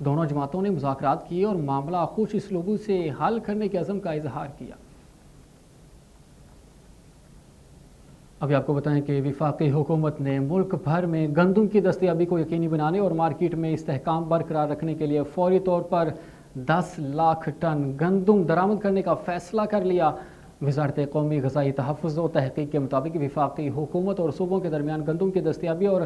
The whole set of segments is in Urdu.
دونوں جماعتوں نے مذاکرات کیے اور معاملہ خوش اسلوبی سے حل کرنے کے عزم کا اظہار کیا۔ ابھی آپ کو بتائیں کہ وفاقی حکومت نے ملک بھر میں گندم کی دستیابی کو یقینی بنانے اور مارکیٹ میں استحکام برقرار رکھنے کے لیے فوری طور پر 10 لاکھ ٹن گندم درآمد کرنے کا فیصلہ کر لیا۔ وزارت قومی غذائی تحفظ و تحقیق کے مطابق وفاقی حکومت اور صوبوں کے درمیان گندم کی دستیابی اور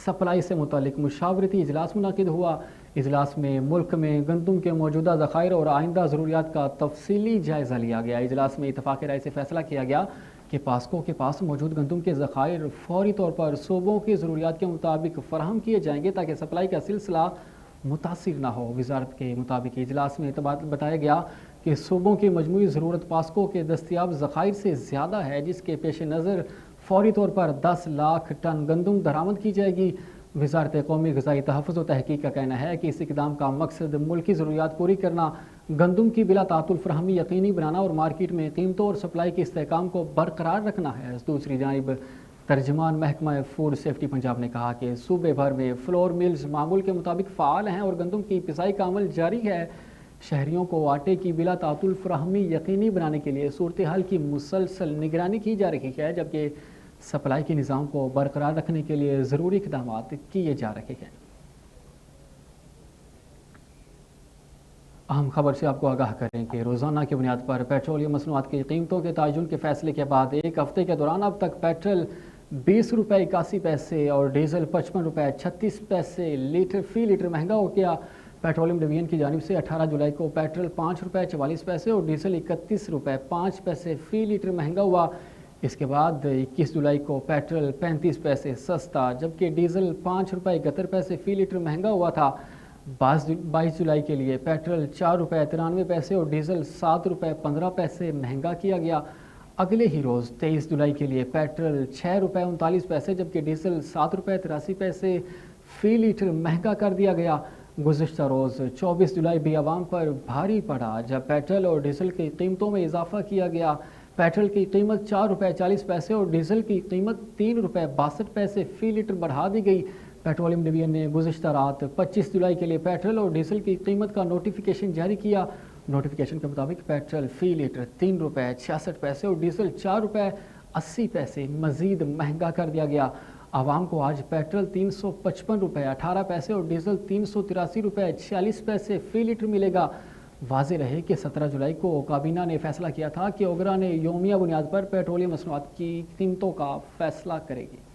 سپلائی سے متعلق مشاورتی اجلاس منعقد ہوا۔ اجلاس میں ملک میں گندم کے موجودہ ذخائر اور آئندہ ضروریات کا تفصیلی جائزہ لیا گیا۔ اجلاس میں اتفاق رائے سے فیصلہ کیا گیا کہ پاسکو کے پاس موجود گندم کے ذخائر فوری طور پر صوبوں کی ضروریات کے مطابق فراہم کیے جائیں گے تاکہ سپلائی کا سلسلہ متاثر نہ ہو۔ وزارت کے مطابق اجلاس میں بتایا گیا کہ صوبوں کی مجموعی ضرورت پاسکو کے دستیاب ذخائر سے زیادہ ہے، جس کے پیش نظر فوری طور پر 10 لاکھ ٹن گندم درآمد کی جائے گی۔ وزارت قومی غذائی تحفظ و تحقیق کا کہنا ہے کہ اس اقدام کا مقصد ملکی ضروریات پوری کرنا، گندم کی بلا تعطل فراہمی یقینی بنانا اور مارکیٹ میں قیمتوں اور سپلائی کے استحکام کو برقرار رکھنا ہے۔ دوسری جانب ترجمان محکمہ فوڈ سیفٹی پنجاب نے کہا کہ صوبے بھر میں فلور ملز معمول کے مطابق فعال ہیں اور گندم کی پسائی کا عمل جاری ہے۔ شہریوں کو آٹے کی بلا تعطل فراہمی یقینی بنانے کے لیے صورتحال کی مسلسل نگرانی کی جا رہی ہے، جبکہ سپلائی کے نظام کو برقرار رکھنے کے لیے ضروری اقدامات کیے جا رہے ہیں۔ اہم خبر سے آپ کو آگاہ کریں کہ روزانہ کی بنیاد پر پیٹرولیم مصنوعات کی قیمتوں کے تعین کے فیصلے کے بعد ایک ہفتے کے دوران اب تک پیٹرول 20 روپے 81 پیسے اور ڈیزل 55 روپے 36 پیسے فی لیٹر مہنگا ہو گیا۔ پیٹرولیم ڈویژن کی جانب سے 18 جولائی کو پیٹرول 5 روپے 44 پیسے اور ڈیزل 31 روپے 5 پیسے فی لیٹر مہنگا ہوا۔ اس کے بعد 21 جولائی کو پیٹرول 35 پیسے سستا جبکہ ڈیزل 5 روپے 71 پیسے فی لیٹر مہنگا ہوا تھا۔ 22 جولائی کے لیے پیٹرول 4 روپے 93 پیسے اور ڈیزل 7 روپے 15 پیسے مہنگا کیا گیا۔ اگلے ہی روز 23 جولائی کے لیے پیٹرول 6 روپے 39 پیسے جبکہ ڈیزل 7 روپے 83 پیسے فی لیٹر مہنگا کر دیا گیا۔ گزشتہ روز 24 جولائی بھی عوام پر بھاری پڑا جب پیٹرول اور ڈیزل کی قیمتوں میں اضافہ کیا گیا۔ پیٹرول کی قیمت 4 روپے 40 پیسے اور ڈیزل کی قیمت 3 روپے 62 پیسے فی لیٹر بڑھا دی گئی۔ پیٹرولیم ڈویژن نے گزشتہ رات 25 جولائی کے لیے پیٹرول اور ڈیزل کی قیمت کا نوٹیفیکیشن جاری کیا۔ نوٹیفیکیشن کے مطابق پیٹرول فی لیٹر 3 روپے 66 پیسے اور ڈیزل 4 روپے 80 پیسے مزید مہنگا کر دیا گیا۔ عوام کو آج پیٹرول 355 روپے 18 پیسے اور ڈیزل 383 روپے 46 پیسے فی لیٹر ملے گا۔ واضح رہے کہ 17 جولائی کو کابینہ نے فیصلہ کیا تھا کہ اوگرا نے یومیہ بنیاد پر پیٹرولیم مصنوعات کی قیمتوں کا فیصلہ کرے گی۔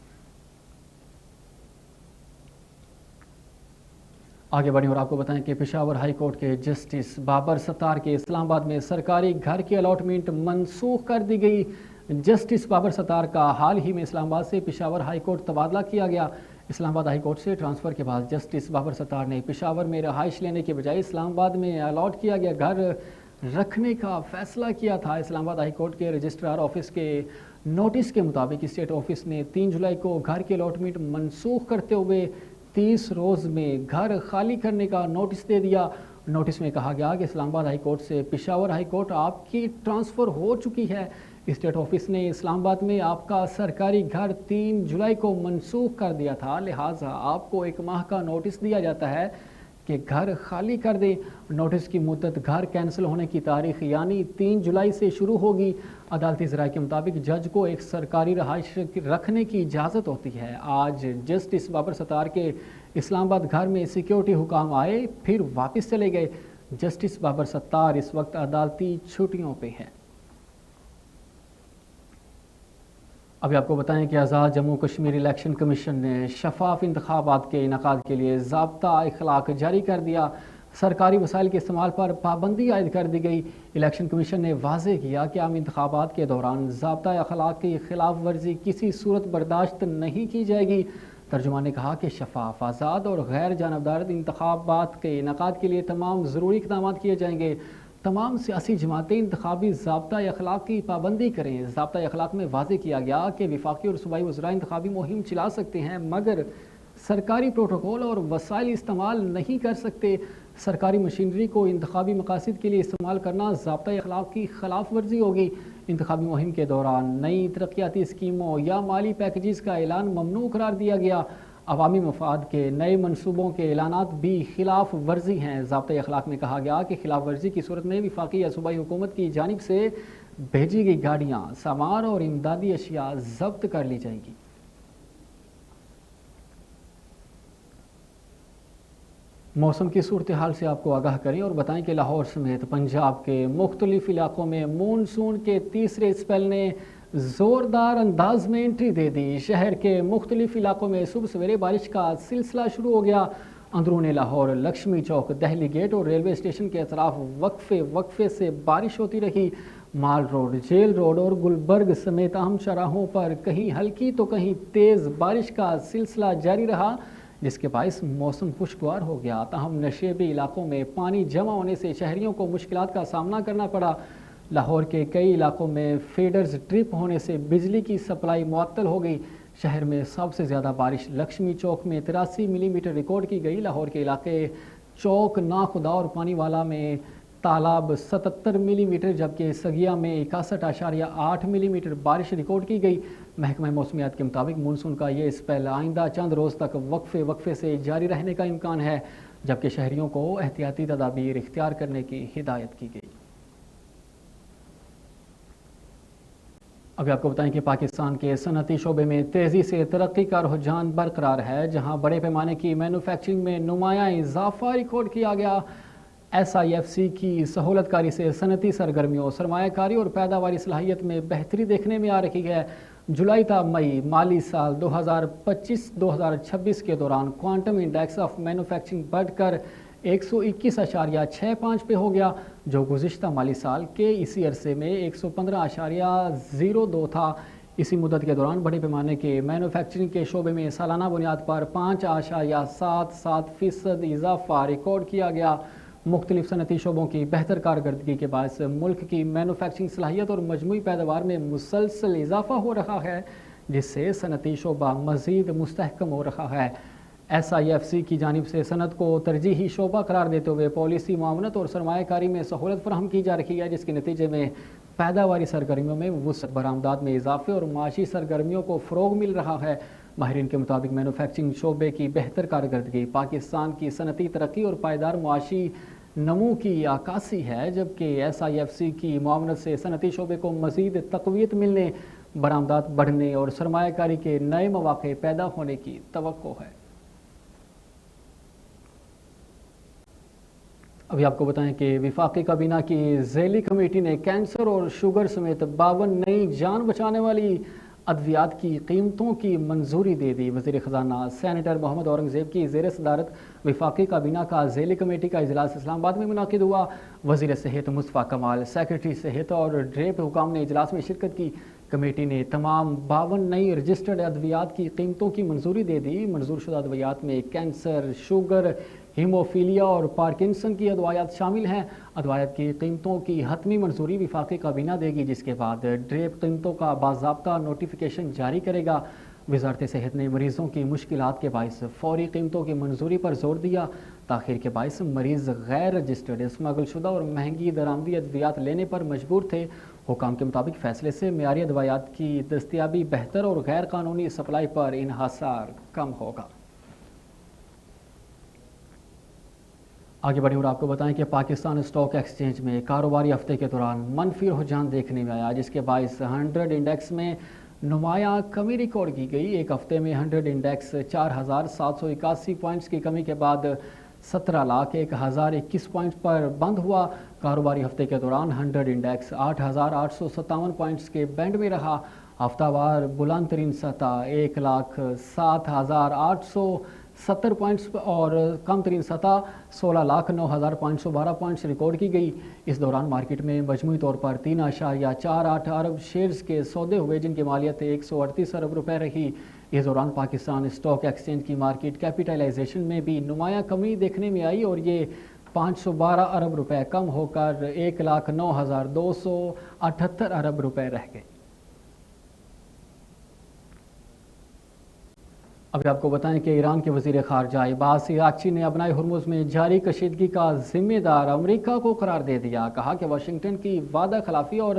آگے بڑھیں اور آپ کو بتائیں کہ پشاور ہائی کورٹ کے جسٹس بابر ستار کے اسلام آباد میں سرکاری گھر کی الاٹمنٹ منسوخ کر دی گئی۔ جسٹس بابر ستار کا حال ہی میں اسلام آباد سے پشاور ہائی کورٹ تبادلہ کیا گیا۔ اسلام آباد ہائی کورٹ سے ٹرانسفر کے بعد جسٹس بابر ستار نے پشاور میں رہائش لینے کے بجائے اسلام آباد میں الاٹ کیا گیا گھر رکھنے کا فیصلہ کیا تھا۔ اسلام آباد ہائی کورٹ کے رجسٹرار آفس کے نوٹس کے مطابق اسٹیٹ آفس نے 3 جولائی کو گھر کی الاٹمنٹ منسوخ کرتے ہوئے 30 روز میں گھر خالی کرنے کا نوٹس دے دیا۔ نوٹس میں کہا گیا کہ اسلام آباد ہائی کورٹ سے پشاور ہائی کورٹ آپ کی ٹرانسفر ہو چکی ہے۔ اسٹیٹ آفس نے اسلام آباد میں آپ کا سرکاری گھر 3 جولائی کو منسوخ کر دیا تھا، لہٰذا آپ کو 1 ماہ کا نوٹس دیا جاتا ہے کہ گھر خالی کر دیں۔ نوٹس کی مدت گھر کینسل ہونے کی تاریخ یعنی 3 جولائی سے شروع ہوگی۔ عدالتی ذرائع کے مطابق جج کو ایک سرکاری رہائش رکھنے کی اجازت ہوتی ہے۔ آج جسٹس بابر ستار کے اسلام آباد گھر میں سیکیورٹی حکام آئے پھر واپس چلے گئے۔ جسٹس بابر ستار اس وقت عدالتی چھٹیوں پہ ہیں۔ ابھی آپ کو بتائیں کہ آزاد جموں کشمیر الیکشن کمیشن نے شفاف انتخابات کے انعقاد کے لیے ضابطہ اخلاق جاری کر دیا۔ سرکاری وسائل کے استعمال پر پابندی عائد کر دی گئی۔ الیکشن کمیشن نے واضح کیا کہ عام انتخابات کے دوران ضابطہ اخلاق کی خلاف ورزی کسی صورت برداشت نہیں کی جائے گی۔ ترجمان نے کہا کہ شفاف، آزاد اور غیر جانبدار انتخابات کے انعقاد کے لیے تمام ضروری اقدامات کیے جائیں گے۔ تمام سیاسی جماعتیں انتخابی ضابطہ اخلاق کی پابندی کریں۔ ضابطہ اخلاق میں واضح کیا گیا کہ وفاقی اور صوبائی وزراء انتخابی مہم چلا سکتے ہیں مگر سرکاری پروٹوکول اور وسائل استعمال نہیں کر سکتے۔ سرکاری مشینری کو انتخابی مقاصد کے لیے استعمال کرنا ضابطہ اخلاق کی خلاف ورزی ہوگی۔ انتخابی مہم کے دوران نئی ترقیاتی اسکیموں یا مالی پیکیجز کا اعلان ممنوع قرار دیا گیا۔ عوامی مفاد کے نئے منصوبوں کے اعلانات بھی خلاف ورزی ہیں۔ ضابطۂ اخلاق میں کہا گیا کہ خلاف ورزی کی صورت میں وفاقی یا صوبائی حکومت کی جانب سے بھیجی گئی گاڑیاں، سامان اور امدادی اشیاء ضبط کر لی جائیں گی۔ موسم کی صورتحال سے آپ کو آگاہ کریں اور بتائیں کہ لاہور سمیت پنجاب کے مختلف علاقوں میں مونسون کے تیسرے اسپیل نے زوردار انداز میں انٹری دے دی۔ شہر کے مختلف علاقوں میں صبح سویرے بارش کا سلسلہ شروع ہو گیا۔ اندرون لاہور، لکشمی چوک، دہلی گیٹ اور ریلوے اسٹیشن کے اطراف وقفے سے بارش ہوتی رہی۔ مال روڈ، جیل روڈ اور گلبرگ سمیت اہم شاہراہوں پر کہیں ہلکی تو کہیں تیز بارش کا سلسلہ جاری رہا، جس کے باعث موسم خوشگوار ہو گیا۔ تاہم نشیبی علاقوں میں پانی جمع ہونے سے شہریوں کو مشکلات کا سامنا کرنا پڑا۔ لاہور کے کئی علاقوں میں فیڈرز ٹرپ ہونے سے بجلی کی سپلائی معطل ہو گئی۔ شہر میں سب سے زیادہ بارش لکشمی چوک میں 83 ملی میٹر ریکارڈ کی گئی۔ لاہور کے علاقے چوک، ناخدا اور پانی والا میں تالاب 77 ملی میٹر جبکہ سگیا میں 61.8 ملی میٹر بارش ریکارڈ کی گئی۔ محکمہ موسمیات کے مطابق مونسون کا یہ اسپیل آئندہ چند روز تک وقفے سے جاری رہنے کا امکان ہے، جبکہ شہریوں کو احتیاطی تدابیر اختیار کرنے کی ہدایت کی گئی۔ ابھی آپ کو بتائیں کہ پاکستان کے صنعتی شعبے میں تیزی سے ترقی کا رجحان برقرار ہے، جہاں بڑے پیمانے کی مینوفیکچرنگ میں نمایاں اضافہ ریکارڈ کیا گیا۔ SIFC کی سہولت کاری سے صنعتی سرگرمیوں، سرمایہ کاری اور پیداواری صلاحیت میں بہتری دیکھنے میں آ رہی ہے۔ جولائی تا مئی مالی سال 2025-2026 کے دوران کوانٹم انڈیکس آف مینوفیکچرنگ بڑھ کر 121.65 پہ ہو گیا، جو گزشتہ مالی سال کے اسی عرصے میں 115.02 تھا۔ اسی مدت کے دوران بڑے پیمانے کے مینوفیکچرنگ کے شعبے میں سالانہ بنیاد پر 5.77% اضافہ ریکارڈ کیا گیا۔ مختلف صنعتی شعبوں کی بہتر کارکردگی کے باعث ملک کی مینوفیکچرنگ صلاحیت اور مجموعی پیداوار میں مسلسل اضافہ ہو رہا ہے، جس سے صنعتی شعبہ مزید مستحکم ہو رہا ہے۔ SIFC کی جانب سے صنعت کو ترجیحی شعبہ قرار دیتے ہوئے پالیسی معاونت اور سرمایہ کاری میں سہولت فراہم کی جا رہی ہے، جس کے نتیجے میں پیداواری سرگرمیوں میں وسعت، برآمدات میں اضافے اور معاشی سرگرمیوں کو فروغ مل رہا ہے۔ ماہرین کے مطابق مینوفیکچرنگ شعبے کی بہتر کارکردگی پاکستان کی صنعتی ترقی اور پائیدار معاشی نمو کی عکاسی ہے، جبکہ SIFC کی معاونت سے صنعتی شعبے کو مزید تقویت ملنے، برآمدات بڑھنے اور سرمایہ کاری کے نئے مواقع پیدا ہونے کی توقع ہے۔ ابھی آپ کو بتائیں کہ وفاقی کابینہ کی ذیلی کمیٹی نے کینسر اور شوگر سمیت 52 نئی جان بچانے والی ادویات کی قیمتوں کی منظوری دے دی۔ وزیر خزانہ سینیٹر محمد اورنگزیب کی زیر صدارت وفاقی کابینہ کا ذیلی کمیٹی کا اجلاس اسلام آباد میں منعقد ہوا۔ وزیر صحت مصطفیٰ کمال، سیکرٹری صحت اور ڈریپ حکام نے اجلاس میں شرکت کی۔ کمیٹی نے تمام 52 نئی رجسٹرڈ ادویات کی قیمتوں کی منظوری دے دی۔ منظور شدہ ادویات میں کینسر، شوگر، ہیموفیلیا اور پارکنسن کی ادویات شامل ہیں۔ ادویات کی قیمتوں کی حتمی منظوری وفاقی کابینہ دے گی، جس کے بعد ڈریپ قیمتوں کا باضابطہ نوٹیفیکیشن جاری کرے گا۔ وزارت صحت نے مریضوں کی مشکلات کے باعث فوری قیمتوں کی منظوری پر زور دیا۔ تاخیر کے باعث مریض غیر رجسٹرڈ، اسمگل شدہ اور مہنگی درآمدی ادویات لینے پر مجبور تھے۔ حکام کے مطابق فیصلے سے معیاری ادویات کی دستیابی بہتر اور غیر قانونی سپلائی پر انحصار کم ہوگا۔ آگے بڑھیں اور آپ کو بتائیں کہ پاکستان اسٹاک ایکسچینج میں کاروباری ہفتے کے دوران منفی رجحان دیکھنے میں آیا، جس کے باعث 100 انڈیکس میں نمایاں کمی ریکارڈ کی گئی۔ ایک ہفتے میں 100 انڈیکس 4781 پوائنٹس کی کمی کے بعد 17,01,021 پوائنٹس پر بند ہوا۔ کاروباری ہفتے کے دوران 100 انڈیکس 8,857 پوائنٹس کے بینڈ میں رہا۔ ہفتہ وار بلند ترین سطح 1,07,870 پوائنٹس اور کم ترین سطح 16,09,512 پوائنٹس ریکارڈ کی گئی۔ اس دوران مارکیٹ میں مجموعی طور پر 3.48 ارب شیئرز کے سودے ہوئے، جن کی مالیت 138 ارب روپے رہی۔ اس دوران پاکستان اسٹاک ایکسچینج کی مارکیٹ کیپیٹلائزیشن میں بھی نمایاں کمی دیکھنے میں آئی اور یہ 512 ارب روپے کم ہو کر 1,09,278 ارب روپے رہ گئے۔ ابھی آپ کو بتائیں کہ ایران کے وزیر خارجہ عباس عراقچی نے ابنائے ہرمز میں جاری کشیدگی کا ذمہ دار امریکہ کو قرار دے دیا۔ کہا کہ واشنگٹن کی وعدہ خلافی اور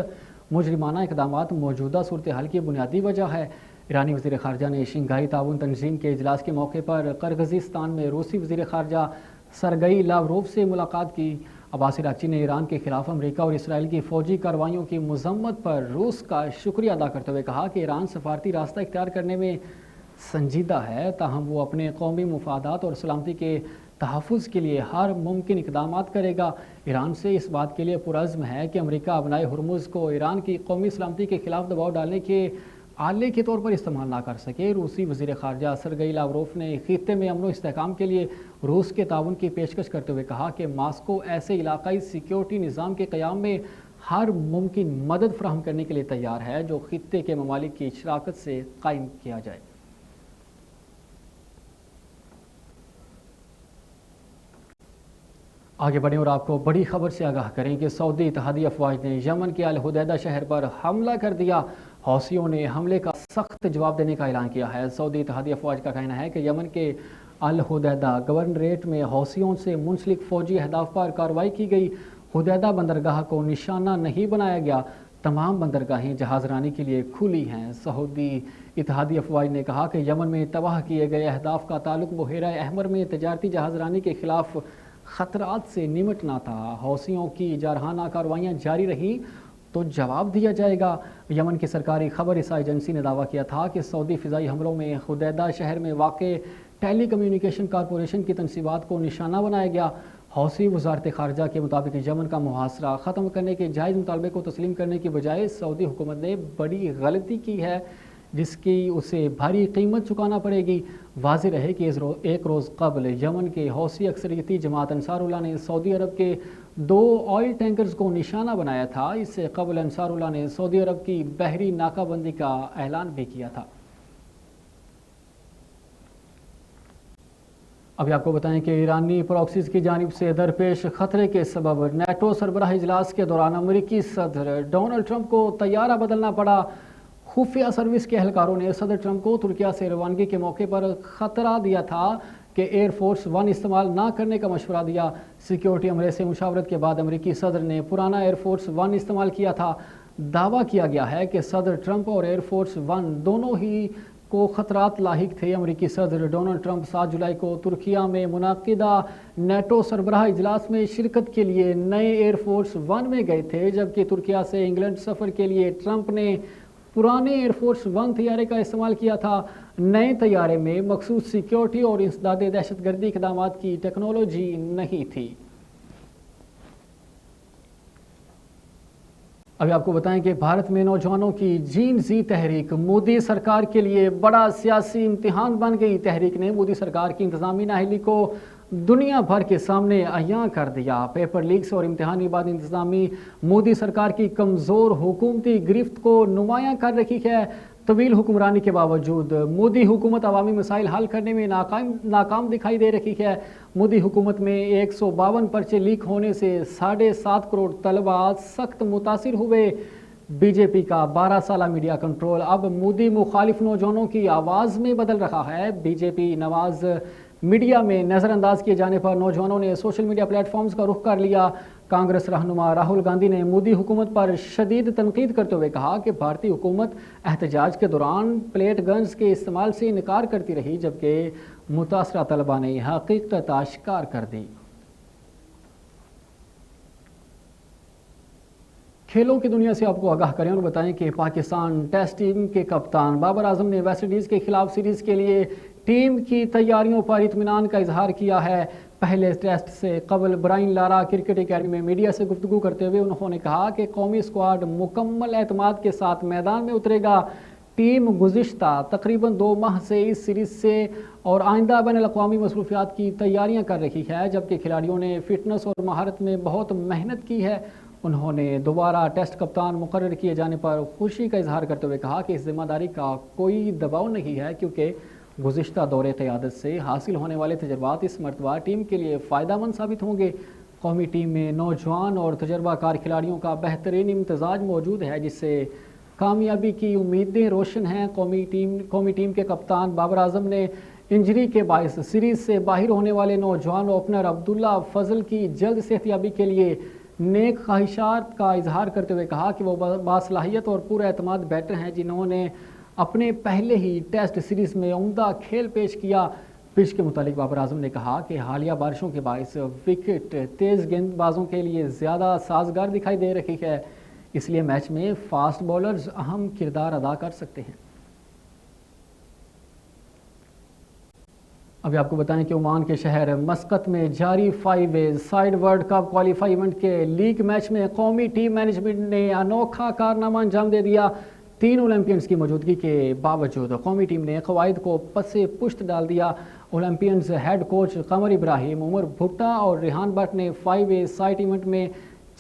مجرمانہ اقدامات موجودہ صورتحال کی بنیادی وجہ ہے۔ ایرانی وزیر خارجہ نے شنگھائی تعاون تنظیم کے اجلاس کے موقع پر قرغیزستان میں روسی وزیر خارجہ سرگئی لاوروف سے ملاقات کی۔ عباس عراقچی نے ایران کے خلاف امریکہ اور اسرائیل کی فوجی کارروائیوں کی مذمت پر روس کا شکریہ ادا کرتے ہوئے کہا کہ ایران سفارتی راستہ اختیار کرنے میں سنجیدہ ہے، تاہم وہ اپنے قومی مفادات اور سلامتی کے تحفظ کے لیے ہر ممکن اقدامات کرے گا۔ ایران سے اس بات کے لیے پرعزم ہے کہ امریکہ ابنائے ہرمز کو ایران کی قومی سلامتی کے خلاف دباؤ ڈالنے کے آلے کے طور پر استعمال نہ کر سکے۔ روسی وزیر خارجہ سرگئی لاوروف نے خطے میں امن و استحکام کے لیے روس کے تعاون کی پیشکش کرتے ہوئے کہا کہ ماسکو ایسے علاقائی سیکیورٹی نظام کے قیام میں ہر ممکن مدد فراہم کرنے کے لیے تیار ہے جو خطے کے ممالک کی شراکت سے قائم کیا جائے۔ آگے بڑھیں اور آپ کو بڑی خبر سے آگاہ کریں کہ سعودی اتحادی افواج نے یمن کے الحدیدہ شہر پر حملہ کر دیا۔ حوثیوں نے حملے کا سخت جواب دینے کا اعلان کیا ہے۔ سعودی اتحادی افواج کا کہنا ہے کہ یمن کے الحدیدہ گورنریٹ میں حوثیوں سے منسلک فوجی اہداف پر کارروائی کی گئی۔ حدیدہ بندرگاہ کو نشانہ نہیں بنایا گیا، تمام بندرگاہیں جہاز رانی کے لیے کھلی ہیں۔ سعودی اتحادی افواج نے کہا کہ یمن میں تباہ کیے گئے اہداف کا تعلق بحیرہ احمر میں تجارتی جہاز رانی کے خلاف خطرات سے نمٹنا تھا۔ حوثیوں کی جارحانہ کارروائیاں جاری رہیں تو جواب دیا جائے گا۔ یمن کی سرکاری خبر رساں ایجنسی نے دعویٰ کیا تھا کہ سعودی فضائی حملوں میں حدیدہ شہر میں واقع ٹیلی کمیونیکیشن کارپوریشن کی تنصیبات کو نشانہ بنایا گیا۔ حوثی وزارت خارجہ کے مطابق یمن کا محاصرہ ختم کرنے کے جائز مطالبے کو تسلیم کرنے کی بجائے سعودی حکومت نے بڑی غلطی کی ہے جس کی اسے بھاری قیمت چکانا پڑے گی۔ واضح رہے کہ ایک روز قبل یمن کے حوثی اکثریتی جماعت انصار اللہ نے سعودی عرب کے 2 آئل ٹینکرز کو نشانہ بنایا تھا۔ اس سے قبل انصار اللہ نے سعودی عرب کی بحری ناکہ بندی کا اعلان بھی کیا تھا۔ ابھی آپ کو بتائیں کہ ایرانی پراکسیز کی جانب سے درپیش خطرے کے سبب نیٹو سربراہ اجلاس کے دوران امریکی صدر ڈونلڈ ٹرمپ کو طیارہ بدلنا پڑا۔ خفیہ سروس کے اہلکاروں نے صدر ٹرمپ کو ترکیہ سے روانگی کے موقع پر خطرہ دیا تھا کہ ایئر فورس 1 استعمال نہ کرنے کا مشورہ دیا۔ سیکیورٹی عملے سے مشاورت کے بعد امریکی صدر نے پرانا ایئر فورس 1 استعمال کیا تھا۔ دعویٰ کیا گیا ہے کہ صدر ٹرمپ اور ایئر فورس 1 دونوں ہی کو خطرات لاحق تھے۔ امریکی صدر ڈونلڈ ٹرمپ 7 جولائی کو ترکیہ میں منعقدہ نیٹو سربراہ اجلاس میں شرکت کے لیے نئے ایئر فورس 1 میں گئے تھے، جبکہ ترکیہ سے انگلینڈ سفر کے لیے ٹرمپ نے پرانے ایئر فورس 1 طیارے کا استعمال کیا تھا۔ نئے طیارے میں مخصوص سیکیورٹی اور انسداد دہشت گردی اقدامات کی ٹیکنالوجی نہیں تھی۔ ابھی آپ کو بتائیں کہ بھارت میں نوجوانوں کی جین زی تحریک مودی سرکار کے لیے بڑا سیاسی امتحان بن گئی۔ تحریک نے مودی سرکار کی انتظامی نااہلی کو دنیا بھر کے سامنے عیاں کر دیا۔ پیپر لیکس اور امتحانی بعد انتظامی مودی سرکار کی کمزور حکومتی گرفت کو نمایاں کر رہی ہے۔ طویل حکمرانی کے باوجود مودی حکومت عوامی مسائل حل کرنے میں ناکام دکھائی دے رہی ہے۔ مودی حکومت میں 152 پرچے لیک ہونے سے 7.5 کروڑ طلبہ سخت متاثر ہوئے۔ بی جے پی کا 12 سالہ میڈیا کنٹرول اب مودی مخالف نوجوانوں کی آواز میں بدل رہا ہے۔ بی جے پی نواز میڈیا میں نظر انداز کیے جانے پر نوجوانوں نے سوشل میڈیا پلیٹ فارمز کا رخ کر لیا۔ کانگریس رہنما راہل گاندھی نے مودی حکومت پر شدید تنقید کرتے ہوئے کہا کہ بھارتی حکومت احتجاج کے دوران پلیٹ گنز کے استعمال سے انکار کرتی رہی، جبکہ متاثرہ طلبہ نے حقیقت آشکار کر دی۔ کھیلوں کی دنیا سے آپ کو آگاہ کریں اور بتائیں کہ پاکستان ٹیسٹ ٹیم کے کپتان بابر اعظم نے ویسٹ انڈیز کے خلاف سیریز کے لیے ٹیم کی تیاریوں پر اطمینان کا اظہار کیا ہے۔ پہلے ٹیسٹ سے قبل برائن لارا کرکٹ اکیڈمی میں میڈیا سے گفتگو کرتے ہوئے انہوں نے کہا کہ قومی اسکواڈ مکمل اعتماد کے ساتھ میدان میں اترے گا۔ ٹیم گزشتہ تقریباً 2 ماہ سے اس سیریز سے اور آئندہ بین الاقوامی مصروفیات کی تیاریاں کر رہی ہے، جبکہ کھلاڑیوں نے فٹنس اور مہارت میں بہت محنت کی ہے۔ انہوں نے دوبارہ ٹیسٹ کپتان مقرر کیے جانے پر خوشی کا اظہار کرتے ہوئے کہا کہ اس ذمہ داری کا کوئی دباؤ نہیں ہے، کیونکہ گزشتہ دور قیادت سے حاصل ہونے والے تجربات اس مرتبہ ٹیم کے لیے فائدہ مند ثابت ہوں گے۔ قومی ٹیم میں نوجوان اور تجربہ کار کھلاڑیوں کا بہترین امتزاج موجود ہے، جس سے کامیابی کی امیدیں روشن ہیں۔ قومی ٹیم کے کپتان بابر اعظم نے انجری کے باعث سیریز سے باہر ہونے والے نوجوان اوپنر عبداللہ فضل کی جلد صحتیابی کے لیے نیک خواہشات کا اظہار کرتے ہوئے کہا کہ وہ باصلاحیت اور پورا اعتماد بیٹر ہیں، جنہوں نے اپنے پہلے ہی ٹیسٹ سیریز میں عمدہ کھیل پیش کیا۔ پچ کے متعلق بابر اعظم نے کہا کہ حالیہ بارشوں کے باعث وکٹ تیز گیند بازوں کے لیے زیادہ سازگار دکھائی دے رہی ہے، اس لیے میچ میں فاسٹ بولرز اہم کردار ادا کر سکتے ہیں۔ ابھی آپ کو بتائیں کہ عمان کے شہر مسقط میں جاری 5 ویز side world cup qualify event کے لیگ میچ میں قومی ٹیم مینجمنٹ نے انوکھا کارنامہ انجام دے دیا۔ 3 اولمپئنز کی موجودگی کے باوجود قومی ٹیم نے قواعد کو پس پشت ڈال دیا۔ اولمپئنز ہیڈ کوچ قمر ابراہیم، عمر بھٹا اور ریحان بٹ نے 5 ویز سائٹ ایونٹ میں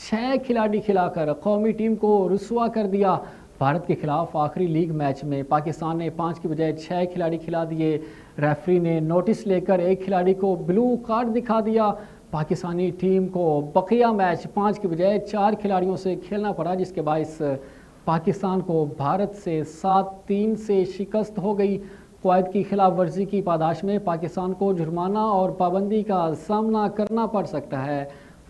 6 کھلاڑی کھلا کر قومی ٹیم کو رسوا کر دیا۔ بھارت کے خلاف آخری لیگ میچ میں پاکستان نے 5 کی بجائے 6 کھلاڑی کھلا دیے۔ ریفری نے نوٹس لے کر ایک کھلاڑی کو بلو کارڈ دکھا دیا۔ پاکستانی ٹیم کو بقیہ میچ 5 کی بجائے 4 کھلاڑیوں سے کھیلنا پڑا، جس کے باعث پاکستان کو بھارت سے 7-3 سے شکست ہو گئی۔ قواعد کی خلاف ورزی کی پاداش میں پاکستان کو جرمانہ اور پابندی کا سامنا کرنا پڑ سکتا ہے۔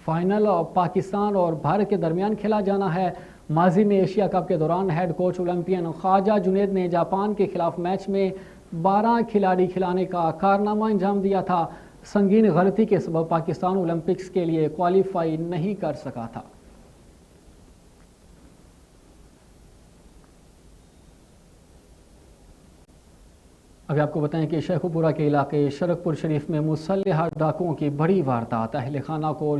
فائنل پاکستان اور بھارت کے درمیان کھیلا جانا ہے۔ ماضی میں ایشیا کپ کے دوران ہیڈ کوچ اولمپئن خواجہ جنید نے جاپان کے خلاف میچ میں 12 کھلاڑی کھلانے کا کارنامہ انجام دیا تھا۔ سنگین غلطی کے سبب پاکستان اولمپکس کے لیے کوالیفائی نہیں کر سکا تھا۔ ابھی آپ کو بتائیں کہ شیخو پورہ کے علاقے شرک پور شریف میں مسلح ڈاکوؤں کی بڑی واردات، اہل خانہ کو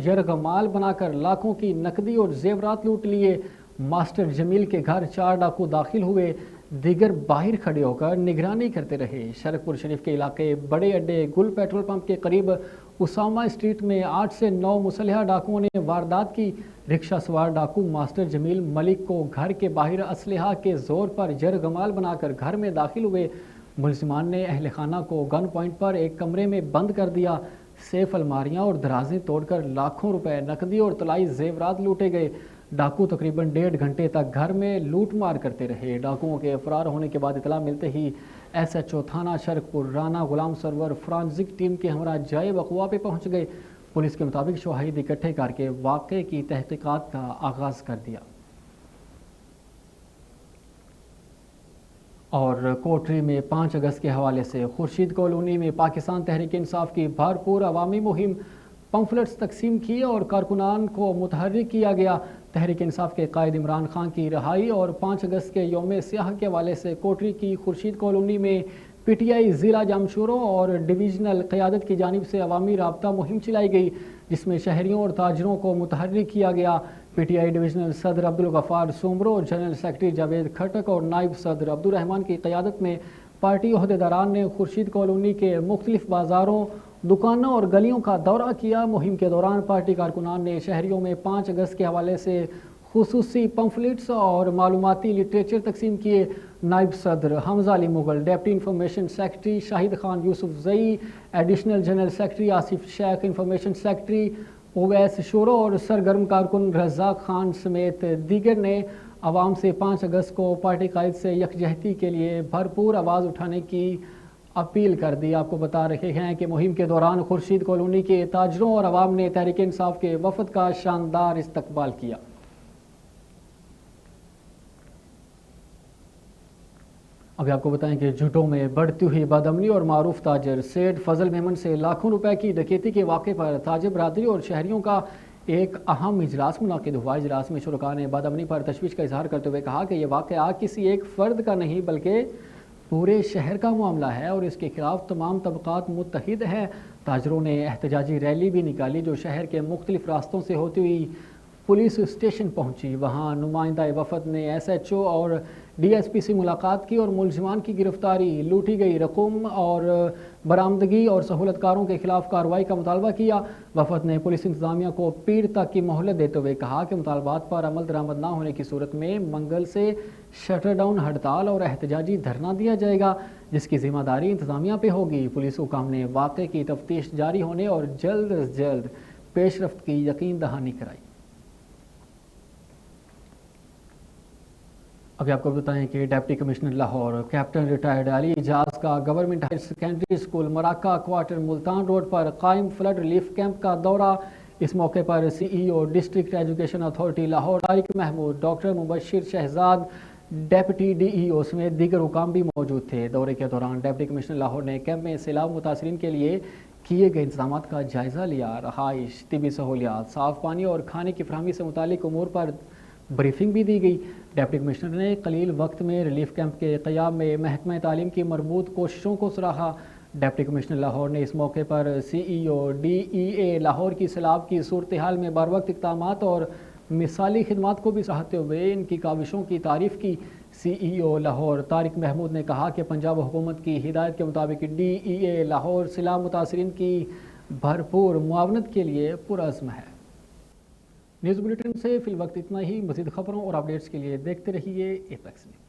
یرغمال بنا کر لاکھوں کی نقدی اور زیورات لوٹ لیے۔ ماسٹر جمیل کے گھر 4 ڈاکو داخل ہوئے، دیگر باہر کھڑے ہو کر نگرانی کرتے رہے۔ شرک پور شریف کے علاقے بڑے اڈے گل پیٹرول پمپ کے قریب اسامہ اسٹریٹ میں 8 سے 9 مسلح ڈاکوؤں نے واردات کی۔ رکشہ سوار ڈاکو ماسٹر جمیل ملک کو گھر کے باہر اسلحہ کے زور پر یرغمال بنا کر گھر میں داخل ہوئے۔ ملزمان نے اہل خانہ کو گن پوائنٹ پر ایک کمرے میں بند کر دیا۔ سیف الماریاں اور درازیں توڑ کر لاکھوں روپے نقدی اور طلائی زیورات لوٹے گئے۔ ڈاکو تقریباً 1.5 گھنٹے تک گھر میں لوٹ مار کرتے رہے۔ ڈاکوؤں کے فرار ہونے کے بعد اطلاع ملتے ہی SHO تھانہ شرک پور رانا غلام سرور فرانزک ٹیم کے ہمراہ جائے وقوع پہ پہنچ گئے۔ پولیس کے مطابق شواہد اکٹھے کر کے واقعے کی تحقیقات کا آغاز کر دیا۔ اور کوٹری میں 5 اگست کے حوالے سے خورشید کالونی میں پاکستان تحریک انصاف کی بھرپور عوامی مہم، پمفلٹس تقسیم کیے اور کارکنان کو متحرک کیا گیا۔ تحریک انصاف کے قائد عمران خان کی رہائی اور 5 اگست کے یوم سیاہ کے حوالے سے کوٹری کی خورشید کالونی میں PTI ضلع جامشوروں اور ڈویژنل قیادت کی جانب سے عوامی رابطہ مہم چلائی گئی، جس میں شہریوں اور تاجروں کو متحرک کیا گیا۔ PTI ڈویژنل صدر عبدالغفار سومرو، جنرل سیکرٹری جاوید کھٹک اور نائب صدر عبدالرحمان کی قیادت میں پارٹی عہدیداران نے خورشید کالونی کے مختلف بازاروں، دکانوں اور گلیوں کا دورہ کیا۔ مہم کے دوران پارٹی کارکنان نے شہریوں میں 5 اگست کے حوالے سے خصوصی پمفلٹس اور معلوماتی لٹریچر تقسیم کیے۔ نائب صدر Hamza Ali Mughal, deputy information secretary Shahid Khan Yousafzai, additional general secretary Asif Sheikh, information secretary Owais Shoro اور سرگرم کارکن رزاق خان سمیت دیگر نے عوام سے 5 اگست کو پارٹی قائد سے یکجہتی کے لیے بھرپور آواز اٹھانے کی اپیل کر دی۔ آپ کو بتا رہے ہیں کہ مہم کے دوران خورشید کالونی کے تاجروں اور عوام نے تحریک انصاف کے وفد کا شاندار استقبال کیا۔ ابھی آپ کو بتائیں کہ جھوٹوں میں بڑھتی ہوئی بدامنی اور معروف تاجر سید فضل میمن سے لاکھوں روپے کی ڈکیتی کے واقعے پر تاجر برادری اور شہریوں کا ایک اہم اجلاس منعقد ہوا۔ اجلاس میں شرکاء نے بدامنی پر تشویش کا اظہار کرتے ہوئے کہا کہ یہ واقعہ کسی ایک فرد کا نہیں بلکہ پورے شہر کا معاملہ ہے اور اس کے خلاف تمام طبقات متحد ہیں۔ تاجروں نے احتجاجی ریلی بھی نکالی جو شہر کے مختلف راستوں سے ہوتی ہوئی پولیس اسٹیشن پہنچی۔ وہاں نمائندہ وفد نے SHO اور DSP سے ملاقات کی اور ملزمان کی گرفتاری، لوٹی گئی رقم اور برآمدگی اور سہولت کاروں کے خلاف کارروائی کا مطالبہ کیا۔ وفد نے پولیس انتظامیہ کو پیر تک کی مہلت دیتے ہوئے کہا کہ مطالبات پر عمل درآمد نہ ہونے کی صورت میں منگل سے شٹر ڈاؤن ہڑتال اور احتجاجی دھرنا دیا جائے گا، جس کی ذمہ داری انتظامیہ پہ ہوگی۔ پولیس حکام نے واقعے کی تفتیش جاری ہونے اور جلد از جلد پیش رفت کی یقین دہانی کرائی۔ ابھی آپ کو بتائیں کہ deputy commissioner Lahore captain retired Ali Ijaz کا government higher secondary school Maraka quarter Multan road پر قائم فلڈ ریلیف کیمپ کا دورہ۔ اس موقع پر CEO district education authority Lahore Tariq Mahmood, doctor Mubashir Shahzad, deputy D E O سمیت دیگر حکام بھی موجود تھے۔ دورے کے دوران ڈپٹی کمشنر لاہور نے کیمپ میں سیلاب متاثرین کے لیے کیے گئے انتظامات کا جائزہ لیا۔ رہائش، طبی سہولیات، صاف پانی اور کھانے کی فراہمی سے متعلق امور پر بریفنگ بھی دی گئی۔ ڈپٹی کمشنر نے قلیل وقت میں ریلیف کیمپ کے قیام میں محکمہ تعلیم کی مربوط کوششوں کو سراہا۔ ڈپٹی کمشنر لاہور نے اس موقع پر سی ای او ڈی ای اے لاہور کی سیلاب کی صورتحال میں بروقت اقدامات اور مثالی خدمات کو بھی سراہتے ہوئے ان کی کاوشوں کی تعریف کی۔ سی ای او لاہور طارق محمود نے کہا کہ پنجاب حکومت کی ہدایت کے مطابق ڈی ای اے لاہور سیلاب متاثرین کی بھرپور معاونت کے لیے پرعزم ہے۔ نیوز بلیٹن سے فی الوقت اتنا ہی۔ مزید خبروں اور اپڈیٹس کے لیے دیکھتے رہیے ایپیکس نیوز۔